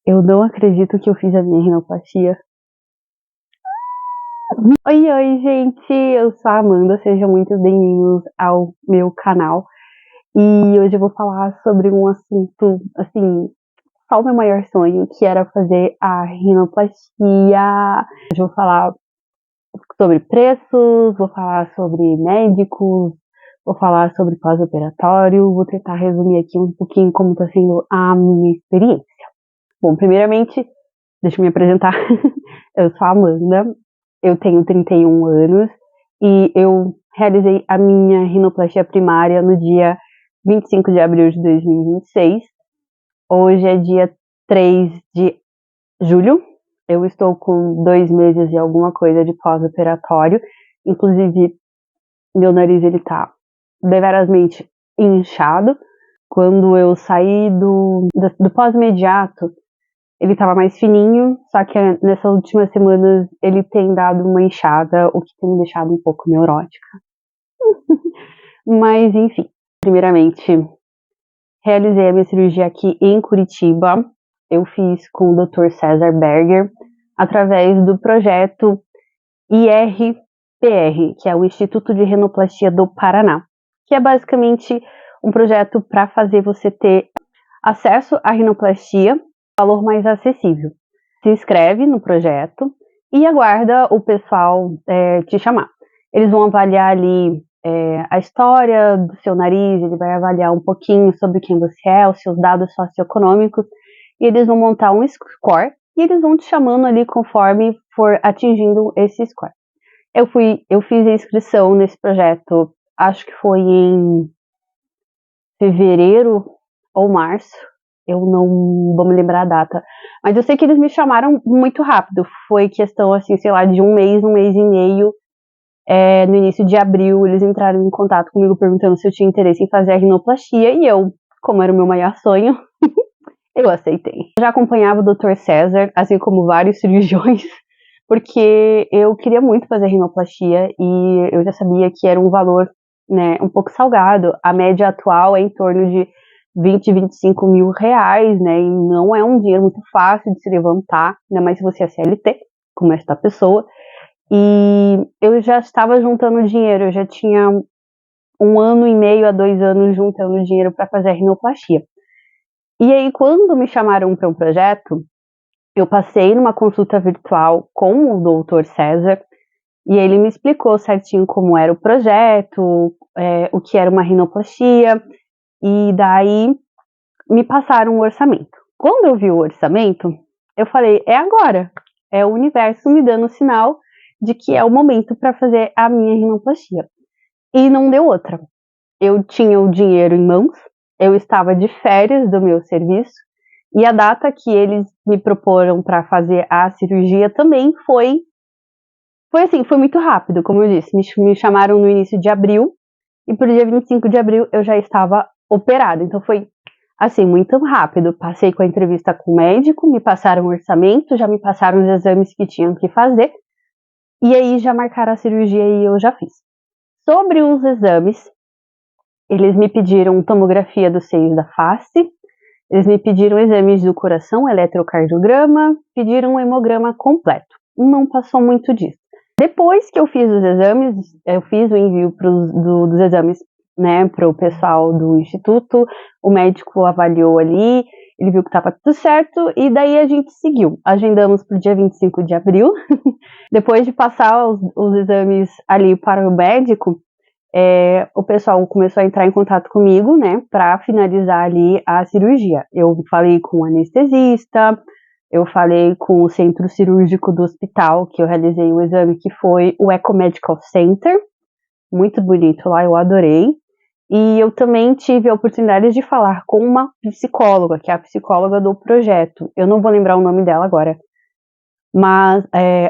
Eu não acredito que eu fiz a minha rinoplastia. Oi, gente! Eu sou a Amanda, sejam muito bem-vindos ao meu canal. E hoje eu vou falar sobre um assunto, assim, qual o meu maior sonho, que era fazer a rinoplastia. Hoje eu vou falar sobre preços, vou falar sobre médicos, vou falar sobre pós-operatório, vou tentar resumir aqui um pouquinho como está sendo a minha experiência. Bom, primeiramente, deixa eu me apresentar. Eu sou a Amanda, eu tenho 31 anos e eu realizei a minha rinoplastia primária no dia 25 de abril de 2026. Hoje é dia 3 de julho. Eu estou com 2 meses e alguma coisa de pós-operatório. Inclusive, meu nariz ele tá deverasmente inchado. Quando eu saí do pós-imediato, ele estava mais fininho, só que nessas últimas semanas ele tem dado uma inchada, o que tem me deixado um pouco neurótica. Mas, enfim, primeiramente, realizei a minha cirurgia aqui em Curitiba. Eu fiz com o Dr. César Berger, através do projeto IRPR, que é o Instituto de Renoplastia do Paraná, que é basicamente um projeto para fazer você ter acesso à rinoplastia, valor mais acessível. Se inscreve no projeto e aguarda o pessoal te chamar. Eles vão avaliar ali a história do seu nariz, ele vai avaliar um pouquinho sobre quem você é, os seus dados socioeconômicos, e eles vão montar um score e eles vão te chamando ali conforme for atingindo esse score. Eu fiz a inscrição nesse projeto, acho que foi em fevereiro ou março, eu não vou me lembrar a data, mas eu sei que eles me chamaram muito rápido, foi questão assim, sei lá, de um mês e meio, no início de abril eles entraram em contato comigo perguntando se eu tinha interesse em fazer a rinoplastia e eu, como era o meu maior sonho, eu aceitei. Eu já acompanhava o Dr. César, assim como vários cirurgiões, porque eu queria muito fazer a rinoplastia e eu já sabia que era um valor, né, um pouco salgado. A média atual é em torno de 20, 25 mil reais, né, e não é um dinheiro muito fácil de se levantar, ainda mais se você é CLT, como esta pessoa. E eu já estava juntando dinheiro, eu já tinha 1 ano e meio a 2 anos juntando dinheiro para fazer a rinoplastia. E aí, quando me chamaram para um projeto, eu passei numa consulta virtual com o Dr. César e ele me explicou certinho como era o projeto, o que era uma rinoplastia, e daí me passaram o orçamento. Quando eu vi o orçamento, eu falei, é agora, é o universo me dando sinal de que é o momento para fazer a minha rinoplastia. E não deu outra. Eu tinha o dinheiro em mãos, eu estava de férias do meu serviço, e a data que eles me proporam para fazer a cirurgia também foi assim, foi muito rápido, como eu disse, me chamaram no início de abril, e pro dia 25 de abril eu já estava operada, então foi assim, muito rápido. Passei com a entrevista com o médico, me passaram o orçamento, já me passaram os exames que tinham que fazer, e aí já marcaram a cirurgia e eu já fiz. Sobre os exames, eles me pediram tomografia dos seios da face, eles me pediram exames do coração, eletrocardiograma, pediram um hemograma completo. Não passou muito disso. Depois que eu fiz os exames, eu fiz o envio dos exames, né, para o pessoal do instituto, o médico avaliou ali, ele viu que estava tudo certo, e daí a gente seguiu. Agendamos para o dia 25 de abril. Depois de passar os exames ali para o médico, o pessoal começou a entrar em contato comigo, né, para finalizar ali a cirurgia. Eu falei com o anestesista, eu falei com o centro cirúrgico do hospital, que eu realizei o exame, que foi o Eco Medical Center, muito bonito lá, eu adorei. E eu também tive a oportunidade de falar com uma psicóloga, que é a psicóloga do projeto. Eu não vou lembrar o nome dela agora, mas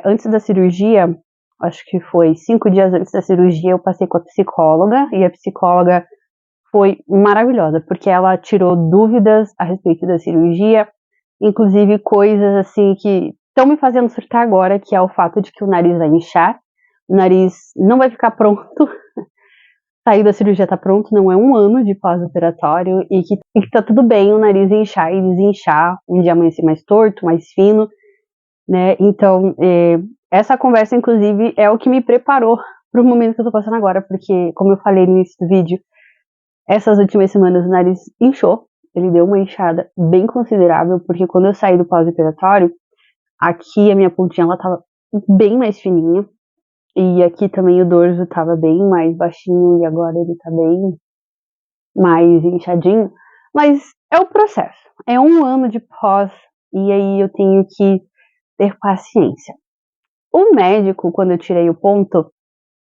antes da cirurgia, acho que foi 5 dias antes da cirurgia, eu passei com a psicóloga, e a psicóloga foi maravilhosa, porque ela tirou dúvidas a respeito da cirurgia, inclusive coisas assim que estão me fazendo surtar agora, que é o fato de que o nariz vai inchar, o nariz não vai ficar pronto, saiu da cirurgia, tá pronto, não é um ano de pós-operatório e que tá tudo bem o nariz inchar e desinchar, um dia amanhecer mais torto, mais fino, né? Então, essa conversa, inclusive, é o que me preparou pro momento que eu tô passando agora, porque, como eu falei no início do vídeo, essas últimas semanas o nariz inchou, ele deu uma inchada bem considerável, porque quando eu saí do pós-operatório, aqui a minha pontinha, ela tava bem mais fininha, e aqui também o dorso tava bem mais baixinho, e agora ele tá bem mais inchadinho, mas é o processo, é um ano de pós, e aí eu tenho que ter paciência. O médico, quando eu tirei o ponto,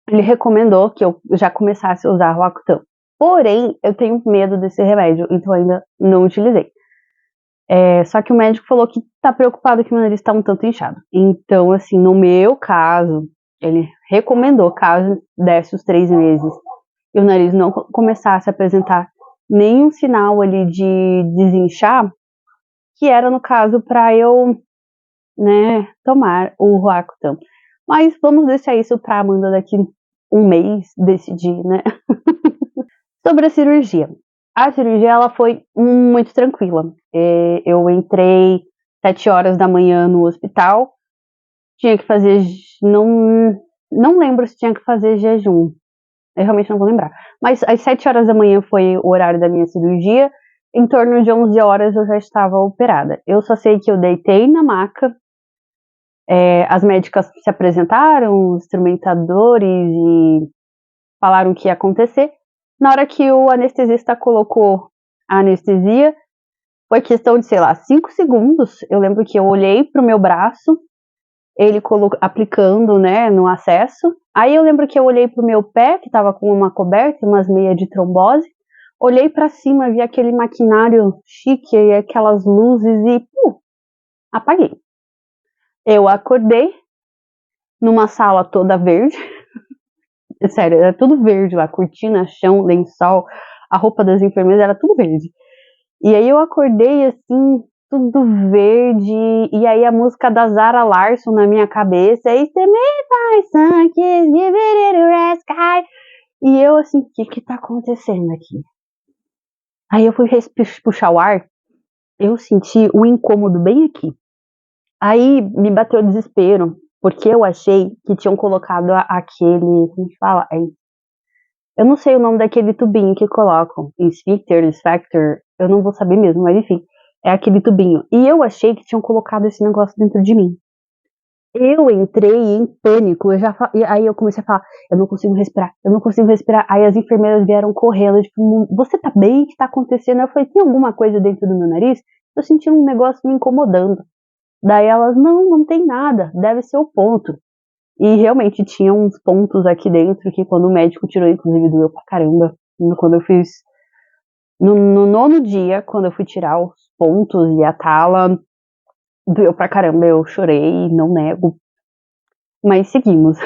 ele recomendou que eu já começasse a usar Roacutan. Porém, eu tenho medo desse remédio, então ainda não utilizei. Só que o médico falou que tá preocupado que meu nariz tá um tanto inchado. Então, assim, no meu caso, ele recomendou, caso desse os 3 meses e o nariz não começasse a apresentar nenhum sinal ali de desinchar, que era no caso para eu, né, tomar o Roacutan. Mas vamos deixar isso pra Amanda daqui um mês decidir, né? Sobre a cirurgia. A cirurgia, ela foi muito tranquila. Eu entrei 7 horas da manhã no hospital, tinha que fazer, não lembro se tinha que fazer jejum, eu realmente não vou lembrar, mas às 7 horas da manhã foi o horário da minha cirurgia, em torno de 11 horas eu já estava operada. Eu só sei que eu deitei na maca, as médicas se apresentaram, os instrumentadores, e falaram o que ia acontecer. Na hora que o anestesista colocou a anestesia, foi questão de, sei lá, 5 segundos. Eu lembro que eu olhei pro meu braço, ele aplicando, né, no acesso. Aí eu lembro que eu olhei pro meu pé, que tava com uma coberta, umas meias de trombose. Olhei pra cima, vi aquele maquinário chique e aquelas luzes e, apaguei. Eu acordei numa sala toda verde. Sério, era tudo verde lá, cortina, chão, lençol, a roupa das enfermeiras era tudo verde. E aí eu acordei assim, tudo verde, e aí a música da Zara Larsson na minha cabeça, e e eu assim, o que tá acontecendo aqui? Aí eu fui puxar o ar, eu senti um incômodo bem aqui. Aí me bateu desespero, porque eu achei que tinham colocado aquele, como que fala? Eu não sei o nome daquele tubinho que colocam, sphincter, eu não vou saber mesmo, mas enfim, é aquele tubinho. E eu achei que tinham colocado esse negócio dentro de mim. Eu entrei em pânico, aí eu comecei a falar, eu não consigo respirar, eu não consigo respirar. Aí as enfermeiras vieram correndo, tipo, você tá bem? O que tá acontecendo? Eu falei, tem alguma coisa dentro do meu nariz? Tô sentindo um negócio me incomodando. Daí elas, não tem nada, deve ser o ponto. E realmente tinha uns pontos aqui dentro que quando o médico tirou, inclusive doeu pra caramba. Quando eu fiz, no 9º dia, quando eu fui tirar os pontos e a tala, doeu pra caramba, eu chorei, não nego. Mas seguimos.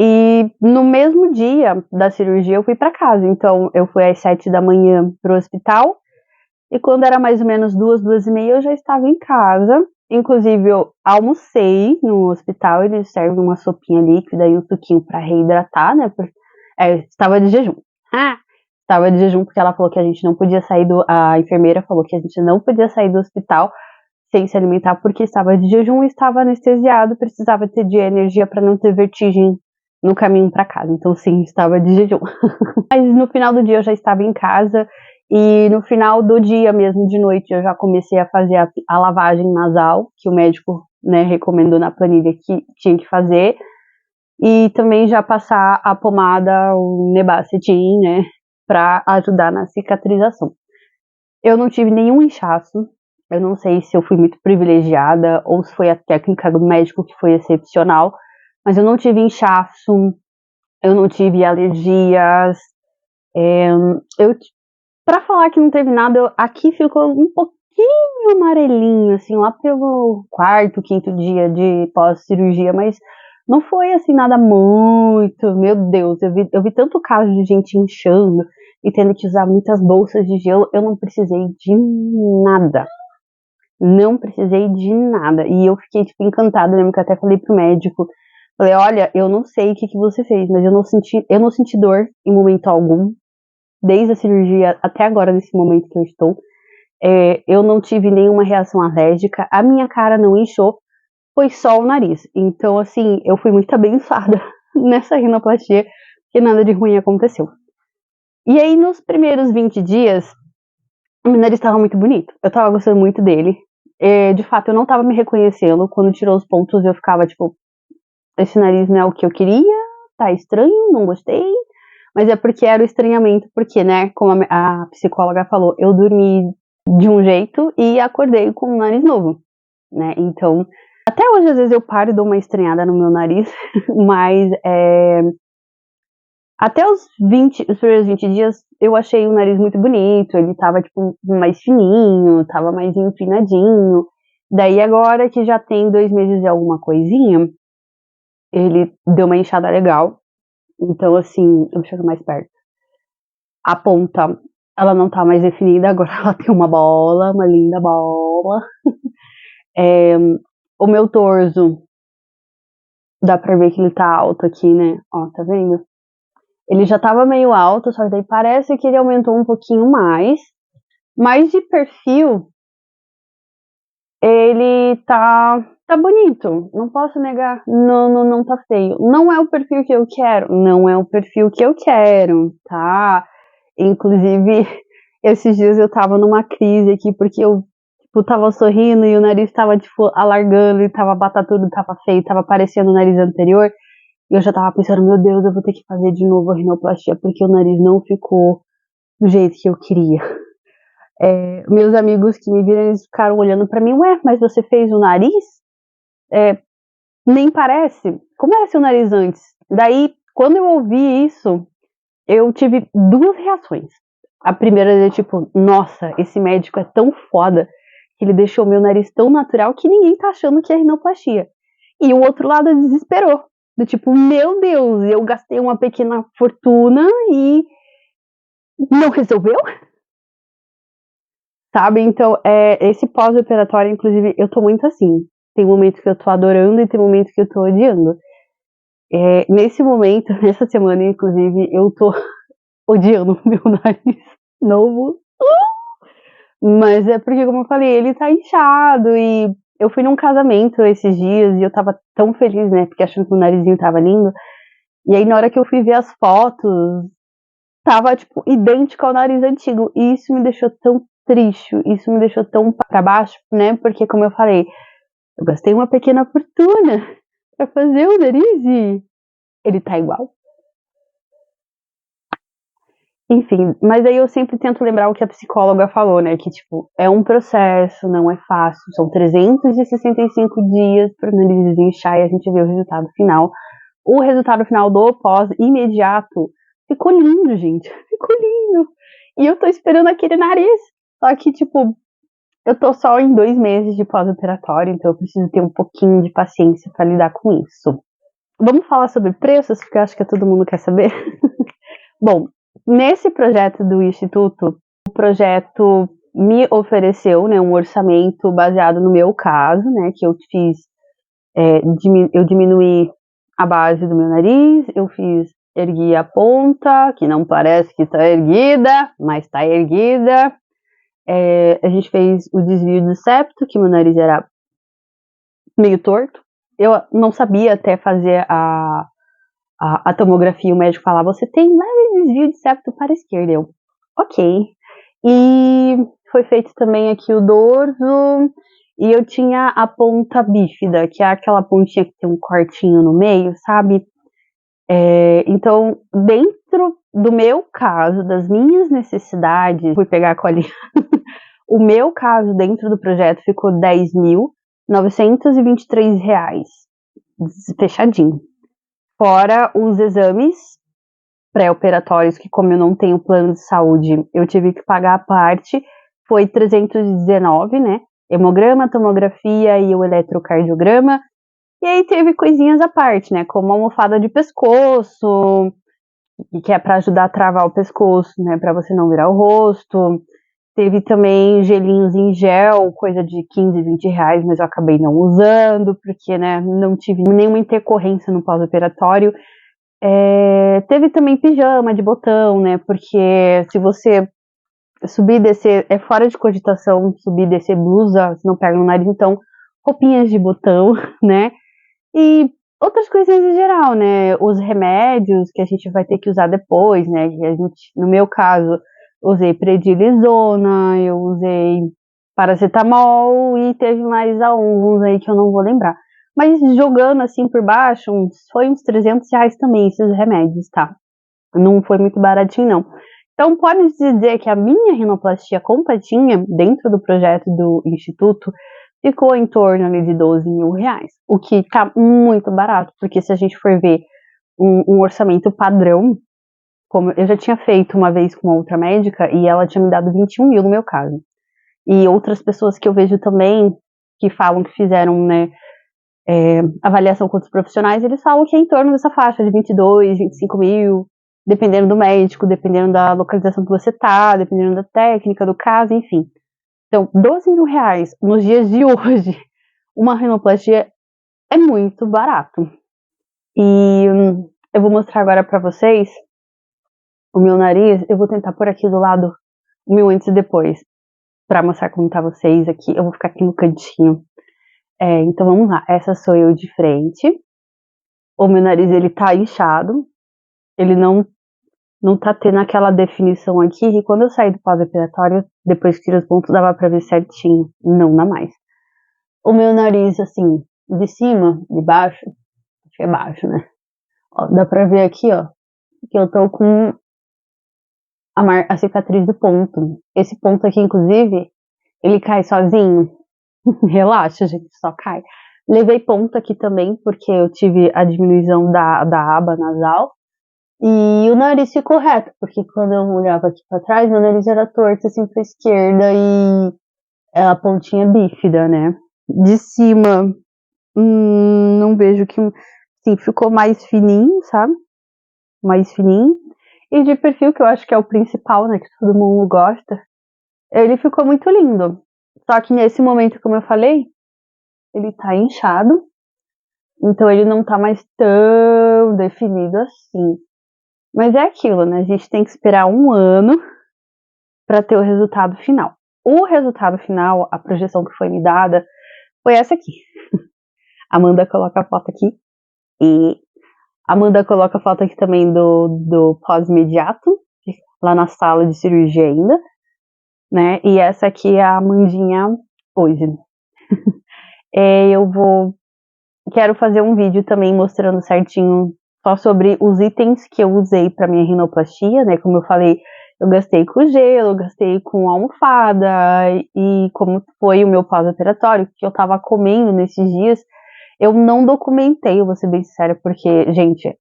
E no mesmo dia da cirurgia eu fui pra casa, então eu fui às 7 da manhã pro hospital. E quando era mais ou menos 2h30, eu já estava em casa. Inclusive, eu almocei no hospital, eles servem uma sopinha líquida e um suquinho para reidratar, né? Estava de jejum. Estava de jejum porque ela falou que a gente não podia sair a enfermeira falou que a gente não podia sair do hospital sem se alimentar porque estava de jejum e estava anestesiado, precisava ter de energia para não ter vertigem no caminho para casa. Então, sim, estava de jejum. Mas no final do dia eu já estava em casa. E no final do dia mesmo, de noite, eu já comecei a fazer a lavagem nasal, que o médico, né, recomendou na planilha que tinha que fazer. E também já passar a pomada, o Nebacetin, né, pra ajudar na cicatrização. Eu não tive nenhum inchaço. Eu não sei se eu fui muito privilegiada ou se foi a técnica do médico que foi excepcional. Mas eu não tive inchaço, eu não tive alergias. Pra falar que não teve nada, aqui ficou um pouquinho amarelinho, assim, lá pelo 4º, 5º dia de pós-cirurgia, mas não foi, assim, nada muito, meu Deus, eu vi tanto caso de gente inchando e tendo que usar muitas bolsas de gelo, eu não precisei de nada. Não precisei de nada. E eu fiquei, tipo, encantada, eu lembro que eu até falei pro médico, Falei, olha, eu não sei o que você fez, mas eu não senti dor em momento algum, desde a cirurgia até agora, nesse momento que eu estou. Eu não tive nenhuma reação alérgica, a minha cara não inchou, foi só o nariz. Então, assim, eu fui muito abençoada nessa rinoplastia, que nada de ruim aconteceu. E aí, nos primeiros 20 dias, o meu nariz estava muito bonito. Eu tava gostando muito dele. De fato, eu não tava me reconhecendo. Quando tirou os pontos, eu ficava tipo, esse nariz não é o que eu queria, tá estranho, não gostei. Mas é porque era o estranhamento, porque, né, como a psicóloga falou, eu dormi de um jeito e acordei com um nariz novo, né? Então, até hoje, às vezes, eu paro e dou uma estranhada no meu nariz, mas até os primeiros 20 dias, eu achei o nariz muito bonito, ele tava, tipo, mais fininho, tava mais empinadinho. Daí, agora que já tem 2 meses e alguma coisinha, ele deu uma inchada legal. Então, assim, eu chego mais perto. A ponta, ela não tá mais definida, agora ela tem uma bola, uma linda bola. O meu torso, dá pra ver que ele tá alto aqui, né? Ó, tá vendo? Ele já tava meio alto, só que daí parece que ele aumentou um pouquinho mais. Mas de perfil, ele tá bonito. Não posso negar. Não tá feio. Não é o perfil que eu quero. Não é o perfil que eu quero, tá? Inclusive, esses dias eu tava numa crise aqui, porque eu, tipo, tava sorrindo e o nariz tava, tipo, alargando e tava batatudo, tava feio, tava parecendo o nariz anterior. E eu já tava pensando, meu Deus, eu vou ter que fazer de novo a rinoplastia, porque o nariz não ficou do jeito que eu queria. Meus amigos que me viram, eles ficaram olhando pra mim, ué, mas você fez o nariz? Nem parece. Como era seu nariz antes? Daí, quando eu ouvi isso, eu tive 2 reações. A primeira é tipo, nossa, esse médico é tão foda que ele deixou meu nariz tão natural que ninguém tá achando que é rinoplastia. E o outro lado desesperou. Do tipo, meu Deus, eu gastei uma pequena fortuna e não resolveu? Sabe? Então, esse pós-operatório, inclusive, eu tô muito assim. Tem momentos que eu tô adorando e tem momentos que eu tô odiando. Nesse momento, nessa semana, inclusive, eu tô odiando o meu nariz novo. Mas é porque, como eu falei, ele tá inchado e eu fui num casamento esses dias e eu tava tão feliz, né? Porque achando que o narizinho tava lindo. E aí, na hora que eu fui ver as fotos, tava, tipo, idêntico ao nariz antigo. E isso me deixou tão triste, isso me deixou tão pra baixo, né? Porque, como eu falei, eu gastei uma pequena fortuna pra fazer o nariz e ele tá igual. Enfim, mas aí eu sempre tento lembrar o que a psicóloga falou, né? Que, tipo, é um processo, não é fácil. São 365 dias para o nariz inchar e a gente vê o resultado final. O resultado final do pós imediato ficou lindo, gente. Ficou lindo. E eu tô esperando aquele nariz. Só que, tipo, eu tô só em 2 meses de pós-operatório, então eu preciso ter um pouquinho de paciência para lidar com isso. Vamos falar sobre preços, porque eu acho que todo mundo quer saber. Bom, nesse projeto do Instituto, o projeto me ofereceu, né, um orçamento baseado no meu caso, né, que eu fiz, eu diminuí a base do meu nariz, ergui a ponta, que não parece que está erguida, mas está erguida. A gente fez o desvio do septo, que meu nariz era meio torto. Eu não sabia até fazer a tomografia, o médico falava, você tem leve desvio de septo para a esquerda. Eu, ok. E foi feito também aqui o dorso, e eu tinha a ponta bífida, que é aquela pontinha que tem um cortinho no meio, sabe? Então, dentro do meu caso, das minhas necessidades, fui pegar a colinha, o meu caso dentro do projeto ficou R$10.923, fechadinho. Fora os exames pré-operatórios, que como eu não tenho plano de saúde, eu tive que pagar a parte, foi 319, né? Hemograma, tomografia e o eletrocardiograma. E aí teve coisinhas à parte, né? Como almofada de pescoço, que é para ajudar a travar o pescoço, né? Para você não virar o rosto. Teve também gelinhos em gel, coisa de 15, 20 reais, mas eu acabei não usando, porque, né, não tive nenhuma intercorrência no pós-operatório. Teve também pijama de botão, né, porque se você subir e descer, é fora de cogitação subir e descer blusa, se não pega no nariz, então roupinhas de botão, né, e outras coisas em geral, né, os remédios que a gente vai ter que usar depois, né, que a gente, no meu caso, usei prednisona, eu usei paracetamol e teve mais alguns aí que eu não vou lembrar. Mas jogando assim por baixo, foi uns 300 reais também esses remédios, tá? Não foi muito baratinho, não. Então, pode dizer que a minha rinoplastia completinha, dentro do projeto do Instituto, ficou em torno ali de 12 mil reais. O que tá muito barato, porque se a gente for ver um orçamento padrão, como eu já tinha feito uma vez com uma outra médica, e ela tinha me dado 21 mil no meu caso. E outras pessoas que eu vejo também, que falam que fizeram, né, avaliação com outros profissionais, eles falam que é em torno dessa faixa de 22, 25 mil, dependendo do médico, dependendo da localização que você tá, dependendo da técnica, do caso, enfim. Então, 12 mil reais nos dias de hoje, uma rinoplastia é muito barato. E eu vou mostrar agora pra vocês o meu nariz. Eu vou tentar pôr aqui do lado o meu antes e depois, pra mostrar como tá vocês aqui. Eu vou ficar aqui no cantinho. Então vamos lá, essa sou eu de frente. O meu nariz, ele tá inchado, ele não tá tendo aquela definição aqui, e quando eu saí do pós-operatório, depois que tira os pontos, dava pra ver certinho, não dá mais. O meu nariz, assim, de cima, de baixo, acho que é baixo, né? Ó, dá pra ver aqui, ó, que eu tô com a cicatriz do ponto. Esse ponto aqui, inclusive, ele cai sozinho. Relaxa, gente, só cai. Levei ponto aqui também, porque eu tive a diminuição da aba nasal. E o nariz ficou reto, porque quando eu olhava aqui pra trás, meu nariz era torto assim pra esquerda e a pontinha bífida, né? De cima, não vejo que, assim, ficou mais fininho, sabe? Mais fininho. E de perfil, que eu acho que é o principal, né? Que todo mundo gosta. Ele ficou muito lindo. Só que nesse momento, como eu falei, ele tá inchado. Então ele não tá mais tão definido assim. Mas é aquilo, né? A gente tem que esperar um ano para ter o resultado final. O resultado final, a projeção que foi me dada, foi essa aqui. Amanda coloca a foto aqui. E Amanda coloca a foto aqui também do pós-imediato, lá na sala de cirurgia ainda, né? E essa aqui é a Amandinha hoje. Quero fazer um vídeo também mostrando certinho só sobre os itens que eu usei para minha rinoplastia, né? Como eu falei, eu gastei com gelo, gastei com almofada e como foi o meu pós-operatório, que eu tava comendo nesses dias, eu não documentei, eu vou ser bem sincera, porque, gente,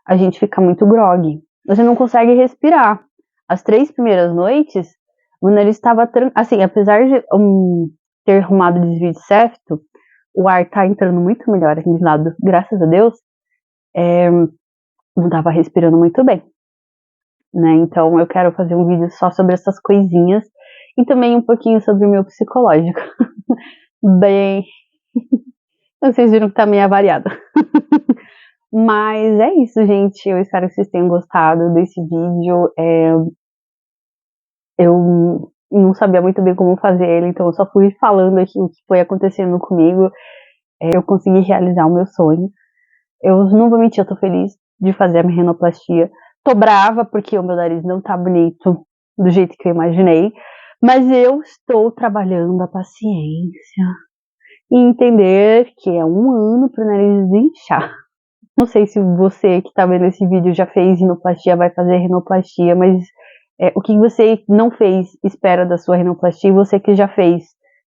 a gente fica muito grogue. Você não consegue respirar. As 3 primeiras noites, o nariz estava assim, apesar de ter arrumado desvio de septo, o ar tá entrando muito melhor aqui de lado, graças a Deus, não tava respirando muito bem, né? Então eu quero fazer um vídeo só sobre essas coisinhas e também um pouquinho sobre o meu psicológico. Bem, vocês viram que tá meio avariado. Mas é isso, gente. Eu espero que vocês tenham gostado desse vídeo. Eu não sabia muito bem como fazer ele, então eu só fui falando aqui o que foi acontecendo comigo. Eu consegui realizar o meu sonho. Eu não vou mentir, eu tô feliz de fazer a minha rinoplastia. Tô brava porque o meu nariz não tá bonito do jeito que eu imaginei, mas eu estou trabalhando a paciência e entender que é um ano pro nariz inchar. Não sei se você que tá vendo esse vídeo já fez rinoplastia, vai fazer rinoplastia, mas o que você não fez espera da sua rinoplastia, e você que já fez,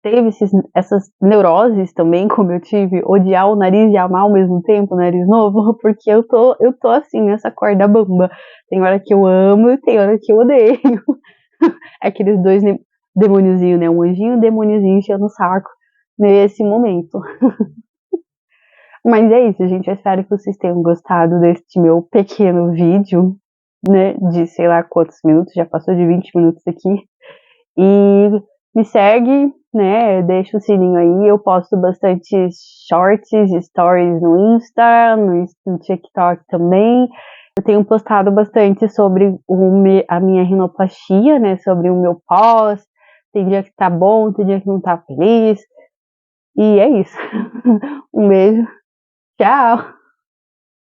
teve essas neuroses também, como eu tive, odiar o nariz e amar ao mesmo tempo o nariz novo, porque eu tô assim, nessa corda bamba. Tem hora que eu amo e tem hora que eu odeio. Aqueles dois demôniozinhos, né? Um anjinho e um demôniozinho enchendo o saco nesse momento. Mas é isso, gente. Eu espero que vocês tenham gostado deste meu pequeno vídeo, né? De sei lá quantos minutos, já passou de 20 minutos aqui. E me segue, né? Deixa o sininho aí. Eu posto bastante shorts, stories no Insta, no TikTok também. Eu tenho postado bastante sobre a minha rinoplastia, né? Sobre o meu pós. Tem dia que tá bom, tem dia que não tá feliz. E é isso. Um beijo. Tchau!